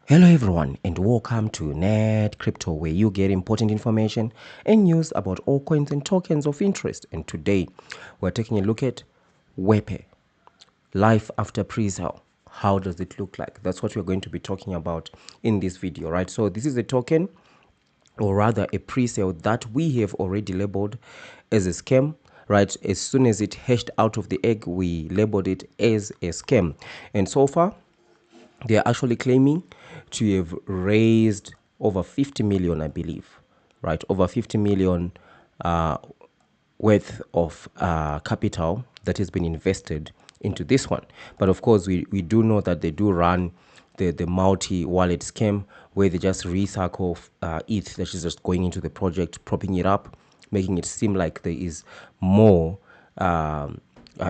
Hello everyone and welcome to NETCRYPTO, where you get important information and news about all coins and tokens of interest. And today we're taking a look at Wepe, life after pre-sale. How does it look like? That's what we're going to be talking about in this video, right? So this is a token, or rather a pre-sale, that we have already labeled as a scam, right? As soon as it hatched out of the egg, we labeled it as a scam. And so far, they are actually claiming to have raised over 50 million, I believe, right? Over 50 million worth of capital that has been invested into this one. But of course, we do know that they do run the multi-wallet scam, where they just recycle ETH that is just going into the project, propping it up, making it seem like there is more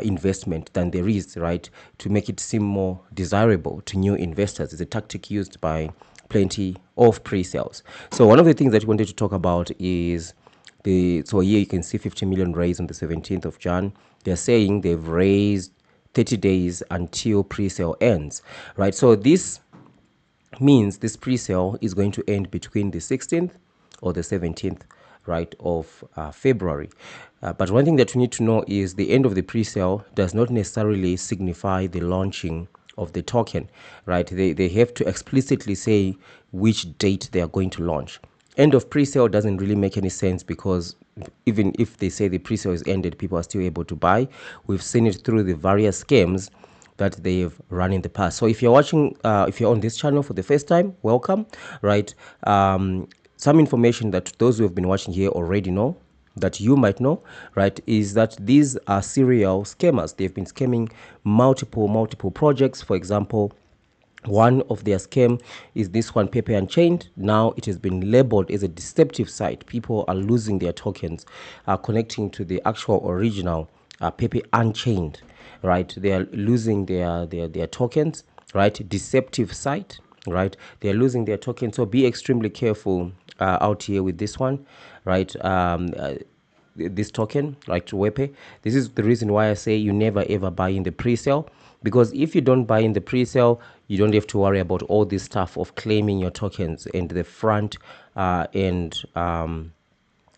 investment than there is, right? To make it seem more desirable to new investors. It's a tactic used by plenty of pre-sales. So one of the things that we wanted to talk about is so here you can see 50 million raised on the 17th of Jan. They're saying they've raised 30 days until pre-sale ends, right? So this means this pre-sale is going to end between the 16th or the 17th, right, of February. But one thing that we need to know is the end of the pre-sale does not necessarily signify the launching of the token, right? They have to explicitly say which date they are going to launch. End of pre-sale doesn't really make any sense, because even if they say the pre-sale is ended, people are still able to buy. We've seen it through the various schemes that they've run in the past. So if you're watching, if you're on this channel for the first time, welcome, right? Some information that those who have been watching here already know, that you might know, right, is that these are serial scammers. They've been scamming multiple projects. For example, one of their scam is this one, Pepe Unchained. Now it has been labeled as a deceptive site. People are losing their tokens, connecting to the actual original Pepe Unchained, right? They are losing their tokens, right? Deceptive site, right? They are losing their tokens. So be extremely careful out here with this one, right? This token, like Wepe. This is the reason why I say you never ever buy in the pre-sale, because if you don't buy in the pre-sale, you don't have to worry about all this stuff of claiming your tokens and the front end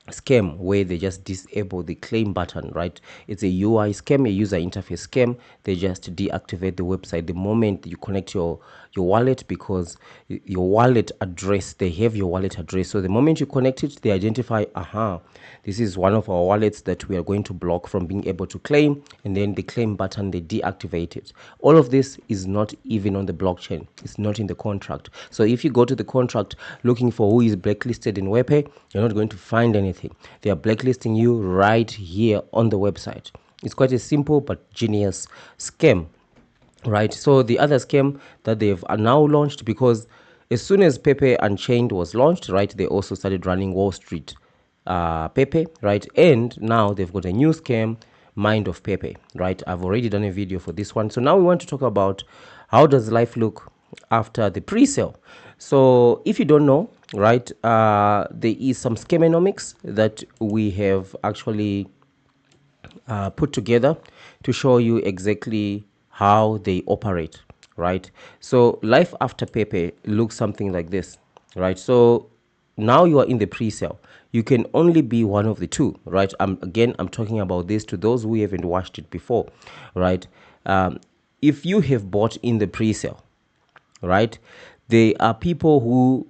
scam, where they just disable the claim button, right? It's a UI scam, a user interface scam. They just deactivate the website the moment you connect your wallet, because your wallet address, they have your wallet address. So the moment you connect it, they identify, this is one of our wallets that we are going to block from being able to claim, and then the claim button, they deactivate it. All of this is not even on the blockchain. It's not in the contract. So if you go to the contract looking for who is blacklisted in Wepe, you're not going to find anything. They are blacklisting you right here on the website. It's quite a simple but genius scam, right? So the other scam that they've now launched, because as soon as Pepe Unchained was launched, right, they also started running Wall Street Pepe, right? And now they've got a new scam, Mind of Pepe, right? I've already done a video for this one. So now we want to talk about how does life look after the pre-sale. So if you don't know, right, there is some scamonomics that we have actually put together to show you exactly how they operate, right? So life after Pepe looks something like this, right? So now you are in the pre-sale. You can only be one of the two, right? I'm talking about this to those who haven't watched it before, right? If you have bought in the pre-sale, right, there are people who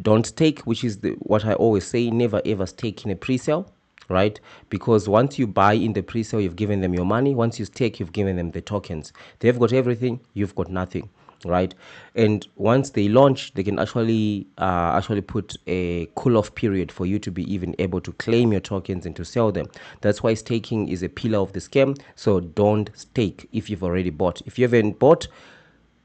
don't stake, which is what I always say, never ever stake in a pre-sale, right? Because once you buy in the pre-sale, you've given them your money. Once you stake, you've given them the tokens. They've got everything, you've got nothing, right? And once they launch, they can actually put a cool-off period for you to be even able to claim your tokens and to sell them. That's why staking is a pillar of the scam. So don't stake if you've already bought. If you haven't bought,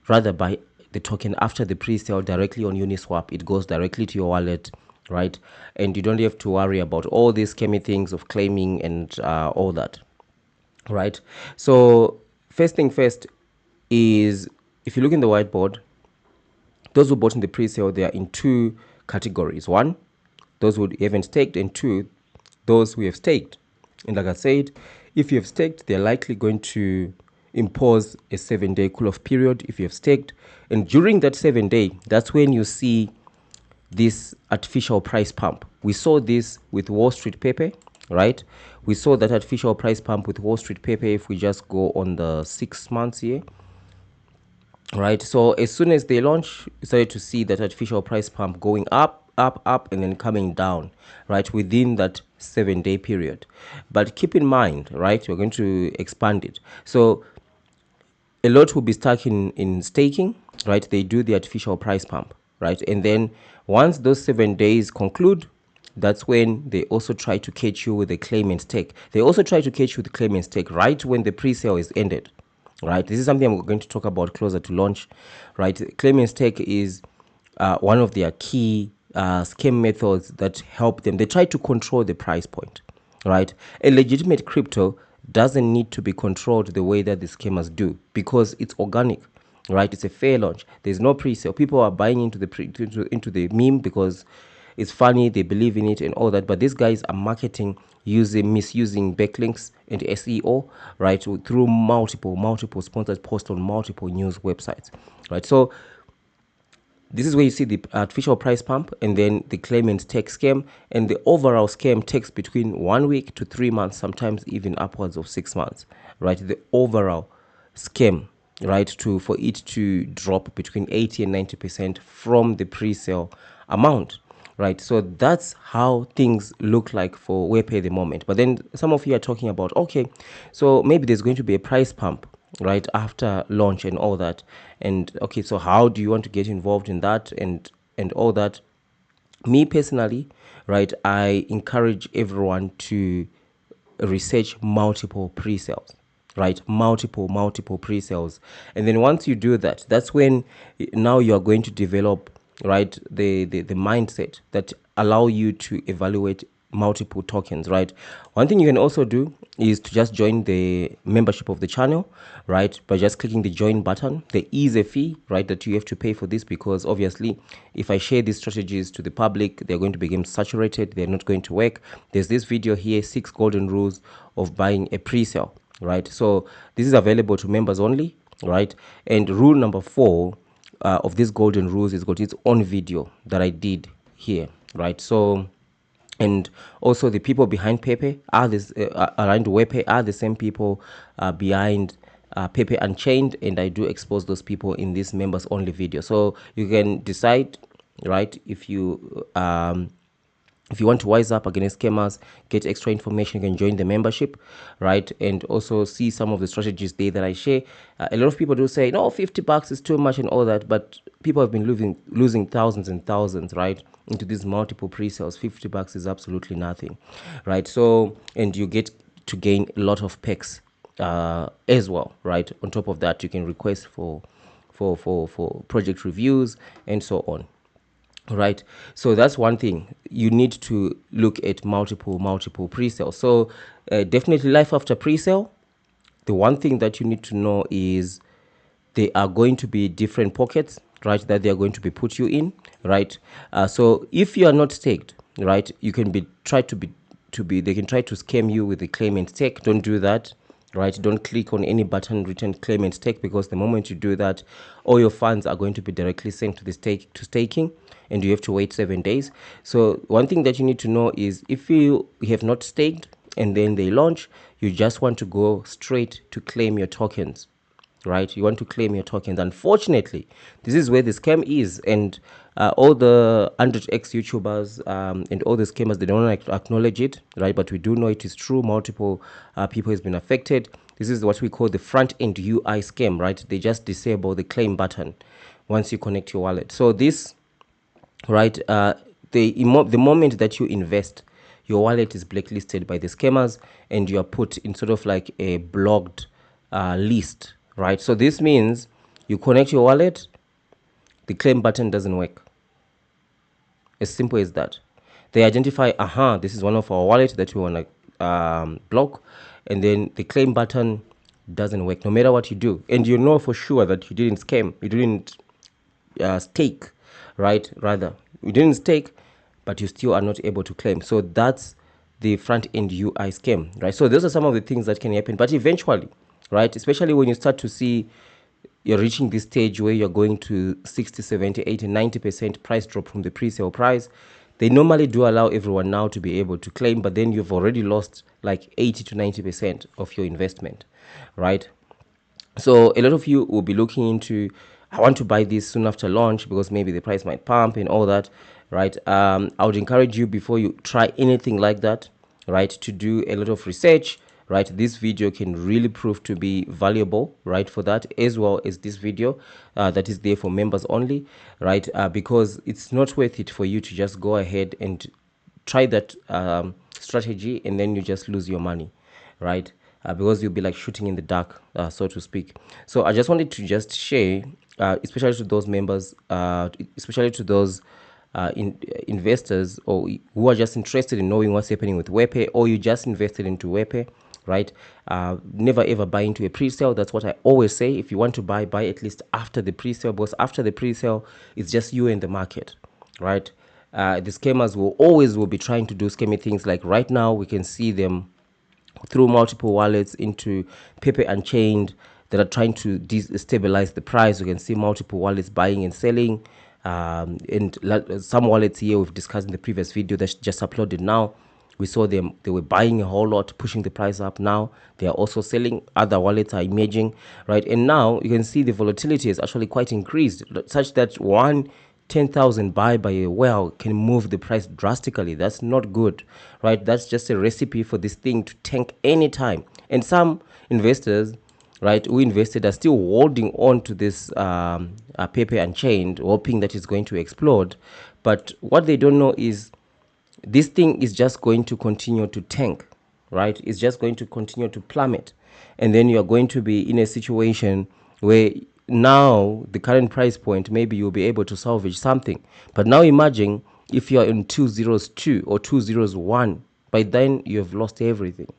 rather buy the token after the pre-sale directly on Uniswap. It goes directly to your wallet, right? And you don't have to worry about all these scammy things of claiming and all that, right? So first thing first is, if you look in the whiteboard, those who bought in the pre-sale, they are in two categories. One, those who haven't staked, and two, those who have staked. And like I said, if you have staked, they're likely going to impose a 7-day cool-off period if you have staked. And during that 7-day, that's when you see this artificial price pump. We saw this with Wall Street Pepe, right? We saw that artificial price pump with Wall Street Pepe if we just go on the 6 months here, right? So as soon as they launch, you started to see that artificial price pump going up, up, and then coming down, right, within that 7-day period. But keep in mind, right, we're going to expand it. So a lot will be stuck in staking, right? They do the artificial price pump, right? And then once those 7 days conclude, that's when they also try to catch you with the claim and stake. They also try to catch you with the claim and stake right when the pre-sale is ended, right? This is something I'm going to talk about closer to launch, right? Claim and stake is one of their key scam methods that help them. They try to control the price point, right? A legitimate crypto doesn't need to be controlled the way that the scammers do because it's organic, right? It's a fair launch. There's no pre-sale. People are buying into the into the meme because it's funny, they believe in it and all that. But these guys are marketing misusing backlinks and SEO, right? Through multiple sponsored posts on multiple news websites, right? So this is where you see the artificial price pump and then the claim and stake scam. And the overall scam takes between 1 week to 3 months, sometimes even upwards of 6 months, right? The overall scam, right, for it to drop between 80 and 90% from the pre-sale amount, right? So that's how things look like for Wepe at the moment. But then some of you are talking about, okay, so maybe there's going to be a price pump, right, after launch and all that. And okay, so how do you want to get involved in that and all that? Me personally, right, I encourage everyone to research multiple pre-sales, right? Multiple pre-sales. And then once you do that, that's when now you are going to develop, right, the mindset that allow you to evaluate multiple tokens, right? One thing you can also do is to just join the membership of the channel, right, by just clicking the join button. There is a fee, right, that you have to pay for this because obviously if I share these strategies to the public, they're going to become saturated, they're not going to work. There's this video here, 6 golden rules of buying a pre-sale, right? So this is available to members only, right? And rule number 4 of these golden rules is got its own video that I did here, right? So, and also the people behind Pepe are this around Wepe are the same people behind Pepe Unchained, and I do expose those people in this members only video. So you can decide, right, if you want to wise up against scammers, get extra information, you can join the membership, right? And also see some of the strategies there that I share. A lot of people do say, no, $50 is too much and all that, but people have been losing thousands and thousands, right, into these multiple pre-sales. $50 is absolutely nothing, right? So, and you get to gain a lot of perks as well, right? On top of that, you can request for project reviews and so on. Right, so that's one thing. You need to look at multiple pre-sales. So definitely life after pre-sale, the one thing that you need to know is there are going to be different pockets, right, that they are going to be put you in, right? So if you are not staked, right, you can be they can try to scam you with the claim and stake. Don't do that, right? Don't click on any button written claim and stake, because the moment you do that, all your funds are going to be directly sent to the staking, and you have to wait 7 days. So one thing that you need to know is if you have not staked and then they launch, you just want to go straight to claim your tokens, right? You want to claim your tokens. Unfortunately, this is where the scam is, and all the 100x YouTubers and all the scammers, they don't acknowledge it, right? But we do know it is true. Multiple people has been affected. This is what we call the front-end UI scam, right? They just disable the claim button once you connect your wallet. So this, right, the moment that you invest, your wallet is blacklisted by the scammers and you are put in sort of like a blocked list, right? So this means you connect your wallet, the claim button doesn't work. As simple as that. They identify, this is one of our wallets that we want to block, and then the claim button doesn't work no matter what you do. And you know for sure that you didn't scam, you didn't stake, right? Rather, you didn't stake, but you still are not able to claim. So that's the front-end UI scam, right? So those are some of the things that can happen. But eventually, right? Especially when you start to see you're reaching this stage where you're going to 60, 70, 80, 90% price drop from the pre-sale price. They normally do allow everyone now to be able to claim, but then you've already lost like 80 to 90% of your investment, right? So a lot of you will be looking into, I want to buy this soon after launch because maybe the price might pump and all that, right? I would encourage you, before you try anything like that, right, to do a lot of research, right? This video can really prove to be valuable, right, for that, as well as this video that is there for members only, right? Because it's not worth it for you to just go ahead and try that strategy and then you just lose your money, right? Because you'll be like shooting in the dark, so to speak. So I just wanted to just share, especially to those members, especially to those investors or who are just interested in knowing what's happening with Wepe, or you just invested into Wepe, right? Never ever buy into a pre-sale. That's what I always say. If you want to buy at least after the pre-sale, because after the pre-sale, it's just you and the market, right? The scammers will be trying to do scammy things. Like right now, we can see them through multiple wallets into Pepe Unchained that are trying to destabilize the price. You can see multiple wallets buying and selling. And some wallets here we've discussed in the previous video that's just uploaded now. We saw them, they were buying a whole lot, pushing the price up. Now they are also selling. Other wallets are emerging, right? And now you can see the volatility is actually quite increased, such that one 10,000 buy by a whale can move the price drastically. That's not good, right? That's just a recipe for this thing to tank anytime. And some investors, right, who invested are still holding on to this Pepe Unchained, hoping that it's going to explode. But what they don't know is this thing is just going to continue to tank, right? It's just going to continue to plummet. And then you're going to be in a situation where now the current price point, maybe you'll be able to salvage something. But now imagine if you're in 202 or 201, by then you have lost everything,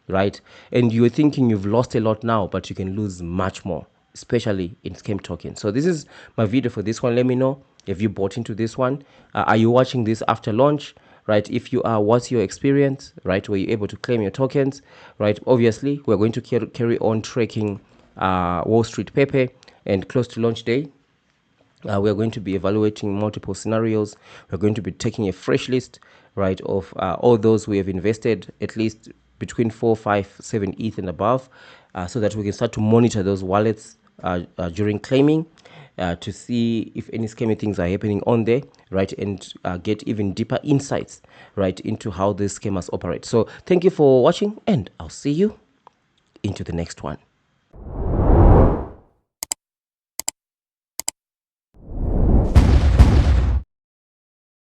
right? And you're thinking you've lost a lot now, but you can lose much more, especially in scam tokens. So this is my video for this one. Let me know if you bought into this one. Are you watching this after launch? Right, if you are, what's your experience, right? Were you able to claim your tokens, right? Obviously, we're going to carry on tracking Wall Street Pepe, and close to launch day, we're going to be evaluating multiple scenarios. We're going to be taking a fresh list, right, of all those who have invested at least between 4, 5, 7 ETH and above, so that we can start to monitor those wallets during claiming, to see if any scammy things are happening on there, right, and get even deeper insights, right, into how these scammers operate. So thank you for watching, and I'll see you into the next one.